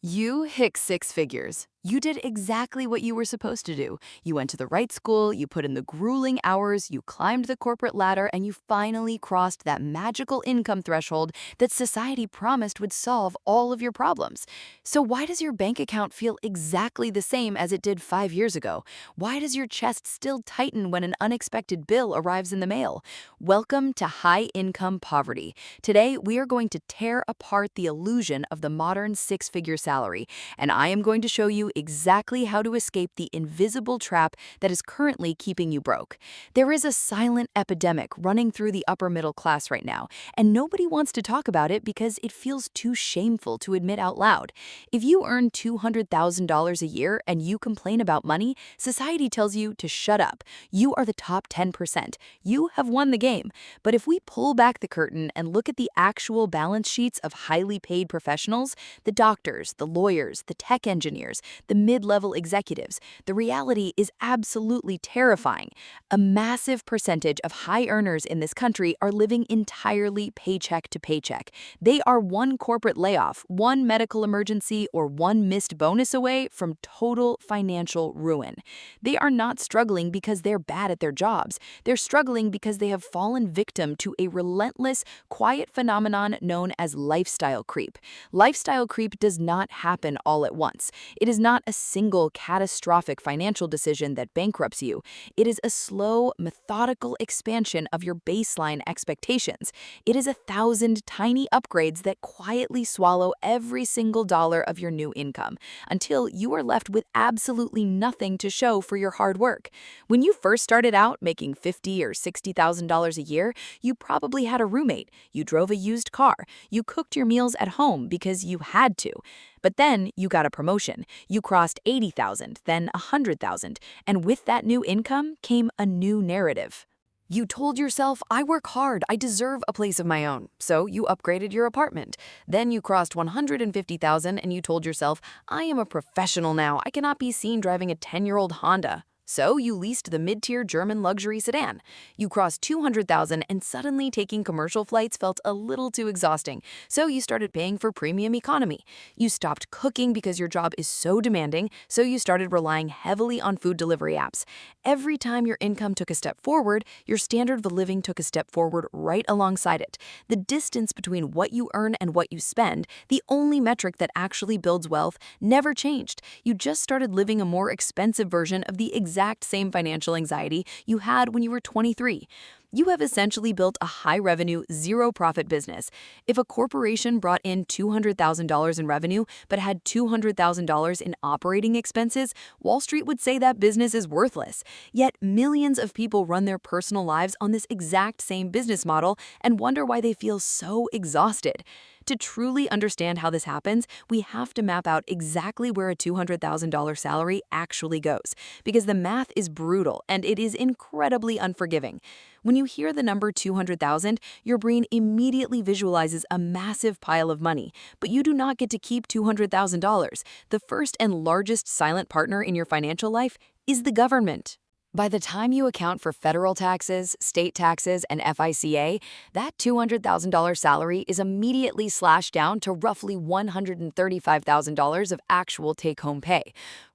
You hit six figures. You did exactly what you were supposed to do. You went to the right school, you put in the grueling hours, you climbed the corporate ladder, and you finally crossed that magical income threshold that society promised would solve all of your problems. So why does your bank account feel exactly the same as it did 5 years ago? Why does your chest still tighten when an unexpected bill arrives in the mail? Welcome to high income poverty. Today, we are going to tear apart the illusion of the modern six-figure salary, and I am going to show you exactly how to escape the invisible trap that is currently keeping you broke. There is a silent epidemic running through the upper middle class right now, and nobody wants to talk about it because it feels too shameful to admit out loud. If you earn $200,000 a year and you complain about money, society tells you to shut up. You are the top 10%. You have won the game. But if we pull back the curtain and look at the actual balance sheets of highly paid professionals, the doctors, the lawyers, the tech engineers, the mid-level executives, the reality is absolutely terrifying. A massive percentage of high earners in this country are living entirely paycheck to paycheck. They are one corporate layoff, one medical emergency, or one missed bonus away from total financial ruin. They are not struggling because they're bad at their jobs. They're struggling because they have fallen victim to a relentless, quiet phenomenon known as lifestyle creep. Lifestyle creep does not happen all at once. It is not a single catastrophic financial decision that bankrupts you. It is a slow, methodical expansion of your baseline expectations. It is 1,000 tiny upgrades that quietly swallow every single dollar of your new income until you are left with absolutely nothing to show for your hard work. When you first started out making $50,000 or $60,000 a year, you probably had a roommate, you drove a used car, you cooked your meals at home because you had to. But then you got a promotion. You crossed 80,000, then 100,000, and with that new income came a new narrative. You told yourself, I work hard, I deserve a place of my own. So you upgraded your apartment. Then you crossed 150,000 and you told yourself, I am a professional now, I cannot be seen driving a 10-year-old Honda. So you leased the mid-tier German luxury sedan. You crossed 200,000 and suddenly taking commercial flights felt a little too exhausting. So you started paying for premium economy. You stopped cooking because your job is so demanding, so you started relying heavily on food delivery apps. Every time your income took a step forward, your standard of living took a step forward right alongside it. The distance between what you earn and what you spend, the only metric that actually builds wealth, never changed. You just started living a more expensive version of the exact same financial anxiety you had when you were 23. You have essentially built a high-revenue, zero-profit business. If a corporation brought in $200,000 in revenue but had $200,000 in operating expenses, Wall Street would say that business is worthless. Yet millions of people run their personal lives on this exact same business model and wonder why they feel so exhausted. To truly understand how this happens, we have to map out exactly where a $200,000 salary actually goes, because the math is brutal and it is incredibly unforgiving. When you hear the number 200,000, your brain immediately visualizes a massive pile of money, but you do not get to keep $200,000. The first and largest silent partner in your financial life is the government. By the time you account for federal taxes, state taxes, and FICA, that $200,000 salary is immediately slashed down to roughly $135,000 of actual take-home pay.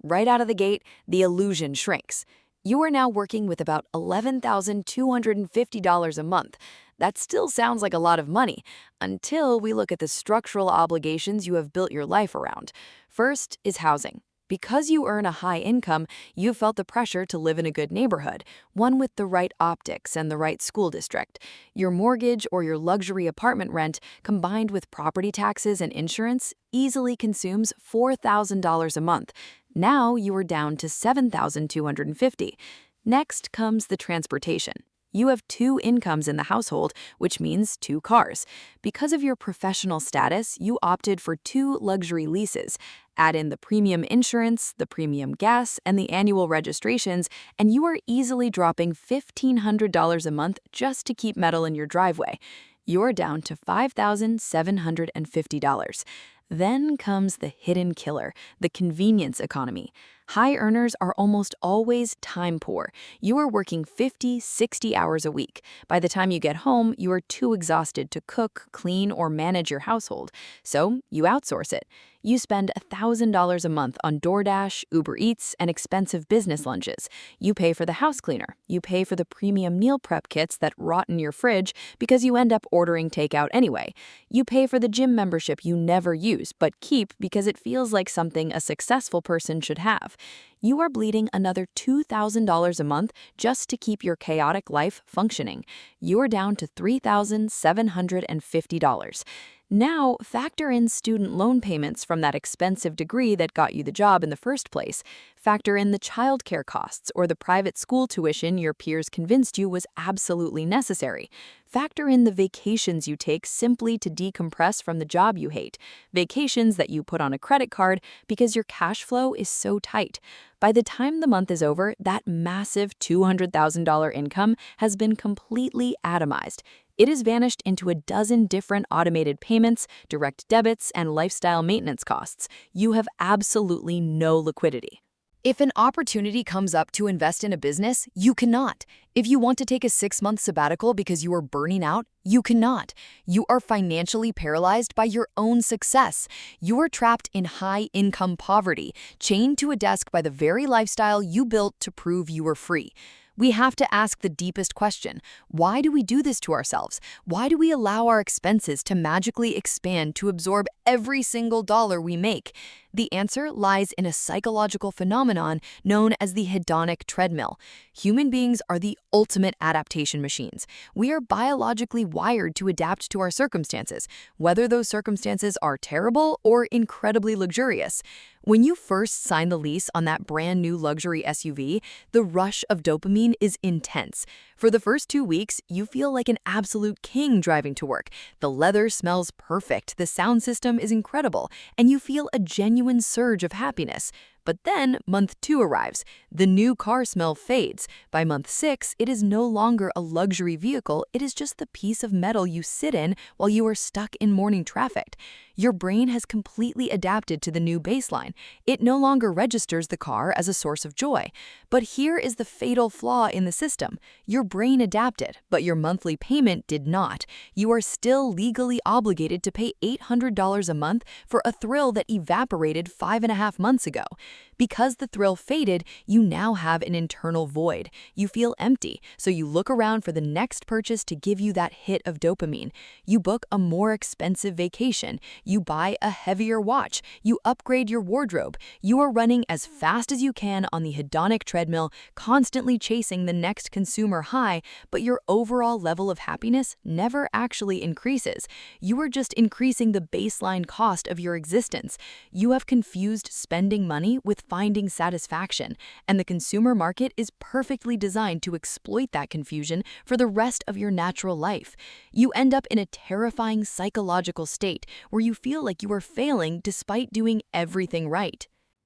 Right out of the gate, the illusion shrinks. You are now working with about $11,250 a month. That still sounds like a lot of money, until we look at the structural obligations you have built your life around. First is housing. Because you earn a high income, you felt the pressure to live in a good neighborhood, one with the right optics and the right school district. Your mortgage or your luxury apartment rent, combined with property taxes and insurance, easily consumes $4,000 a month. Now you are down to $7,250. Next comes the transportation. You have two incomes in the household, which means two cars. Because of your professional status, you opted for two luxury leases. Add in the premium insurance, the premium gas, and the annual registrations, and you are easily dropping $1,500 a month just to keep metal in your driveway. You're down to $5,750. Then comes the hidden killer, the convenience economy. High earners are almost always time poor. You are working 50, 60 hours a week. By the time you get home, you are too exhausted to cook, clean, or manage your household. So you outsource it. You spend $1,000 a month on DoorDash, Uber Eats, and expensive business lunches. You pay for the house cleaner. You pay for the premium meal prep kits that rot in your fridge because you end up ordering takeout anyway. You pay for the gym membership you never use but keep because it feels like something a successful person should have. You are bleeding another $2,000 a month just to keep your chaotic life functioning. You are down to $3,750. Now, factor in student loan payments from that expensive degree that got you the job in the first place. Factor in the childcare costs or the private school tuition your peers convinced you was absolutely necessary. Factor in the vacations you take simply to decompress from the job you hate, vacations that you put on a credit card because your cash flow is so tight. By the time the month is over, that massive $200,000 income has been completely atomized. It has vanished into a dozen different automated payments, direct debits, and lifestyle maintenance costs. You have absolutely no liquidity. If an opportunity comes up to invest in a business, you cannot. If you want to take a 6-month sabbatical because you are burning out, you cannot. You are financially paralyzed by your own success. You are trapped in high-income poverty, chained to a desk by the very lifestyle you built to prove you were free. We have to ask the deepest question. Why do we do this to ourselves? Why do we allow our expenses to magically expand to absorb every single dollar we make? The answer lies in a psychological phenomenon known as the hedonic treadmill. Human beings are the ultimate adaptation machines. We are biologically wired to adapt to our circumstances, whether those circumstances are terrible or incredibly luxurious. When you first sign the lease on that brand new luxury SUV, the rush of dopamine is intense. For the first 2 weeks, you feel like an absolute king driving to work. The leather smells perfect, the sound system is incredible, and you feel a genuine surge of happiness. But then month 2 arrives. The new car smell fades. By month 6, it is no longer a luxury vehicle, it is just the piece of metal you sit in while you are stuck in morning traffic. Your brain has completely adapted to the new baseline. It no longer registers the car as a source of joy. But here is the fatal flaw in the system. Your brain adapted, but your monthly payment did not. You are still legally obligated to pay $800 a month for a thrill that evaporated 5.5 months ago. Because the thrill faded, you now have an internal void. You feel empty, so you look around for the next purchase to give you that hit of dopamine. You book a more expensive vacation. You buy a heavier watch. You upgrade your wardrobe. You are running as fast as you can on the hedonic treadmill, constantly chasing the next consumer high, but your overall level of happiness never actually increases. You are just increasing the baseline cost of your existence. You have confused spending money with finding satisfaction, and the consumer market is perfectly designed to exploit that confusion for the rest of your natural life. You end up in a terrifying psychological state where you feel like you are failing despite doing everything right.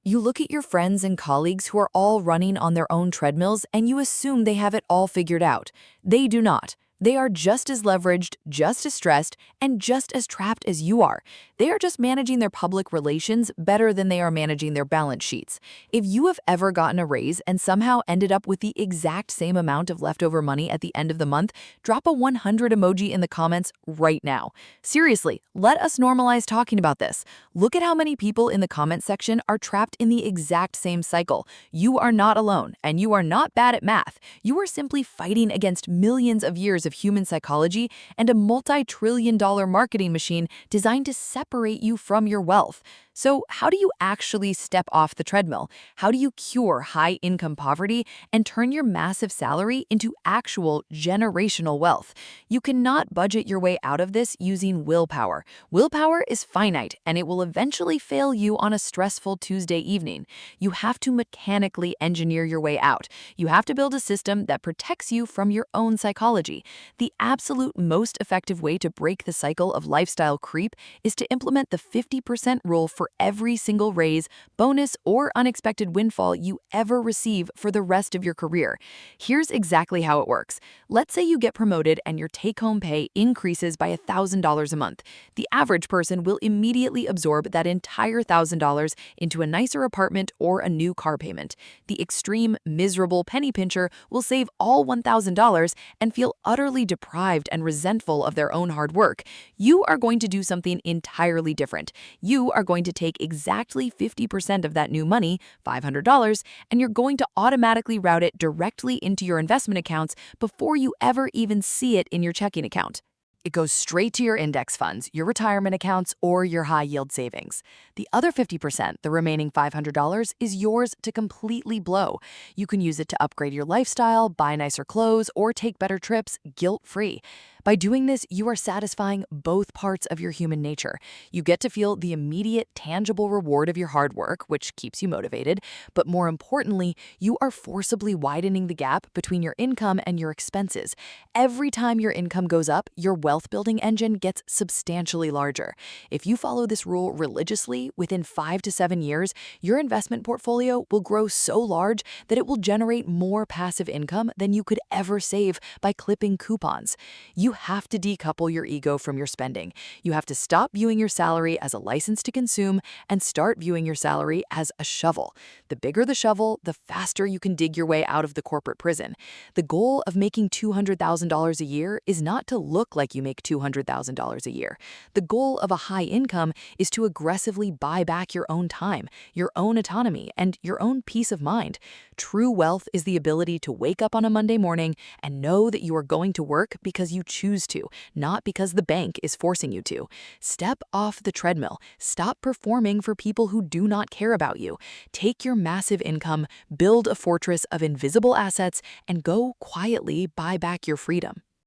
You look at your friends and colleagues who are all running on their own treadmills and you assume they have it all figured out. They do not. They are just as leveraged, just as stressed, and just as trapped as you are. They are just managing their public relations better than they are managing their balance sheets. If you have ever gotten a raise and somehow ended up with the exact same amount of leftover money at the end of the month, drop a 100 emoji in the comments right now. Seriously, let us normalize talking about this. Look at how many people in the comment section are trapped in the exact same cycle. You are not alone, and you are not bad at math. You are simply fighting against millions of years of human psychology and a multi-trillion-dollar marketing machine designed to separate you from your wealth. So how do you actually step off the treadmill? How do you cure high-income poverty and turn your massive salary into actual generational wealth? You cannot budget your way out of this using willpower. Willpower is finite, and it will eventually fail you on a stressful Tuesday evening. You have to mechanically engineer your way out. You have to build a system that protects you from your own psychology. The absolute most effective way to break the cycle of lifestyle creep is to implement the 50% rule for every single raise, bonus, or unexpected windfall you ever receive for the rest of your career. Here's exactly how it works. Let's say you get promoted and your take-home pay increases by $1,000 a month. The average person will immediately absorb that entire $1,000 into a nicer apartment or a new car payment. The extreme, miserable penny pincher will save all $1,000 and feel utterly deprived and resentful of their own hard work. You are going to do something entirely different. You are going to take exactly 50% of that new money, $500, and you're going to automatically route it directly into your investment accounts before you ever even see it in your checking account. It goes straight to your index funds, your retirement accounts, or your high-yield savings. The other 50%, the remaining $500, is yours to completely blow. You can use it to upgrade your lifestyle, buy nicer clothes, or take better trips guilt-free. By doing this, you are satisfying both parts of your human nature. You get to feel the immediate, tangible reward of your hard work, which keeps you motivated, but more importantly, you are forcibly widening the gap between your income and your expenses. Every time your income goes up, your wealth building engine gets substantially larger. If you follow this rule religiously, within 5 to 7 years, your investment portfolio will grow so large that it will generate more passive income than you could ever save by clipping coupons. You have to decouple your ego from your spending. You have to stop viewing your salary as a license to consume and start viewing your salary as a shovel. The bigger the shovel, the faster you can dig your way out of the corporate prison. The goal of making $200,000 a year is not to look like you make $200,000 a year. The goal of a high income is to aggressively buy back your own time, your own autonomy, and your own peace of mind. True wealth is the ability to wake up on a Monday morning and know that you are going to work because you choose to, not because the bank is forcing you to. Step off the treadmill. Stop performing for people who do not care about you. Take your massive income, build a fortress of invisible assets, and go quietly buy back your freedom.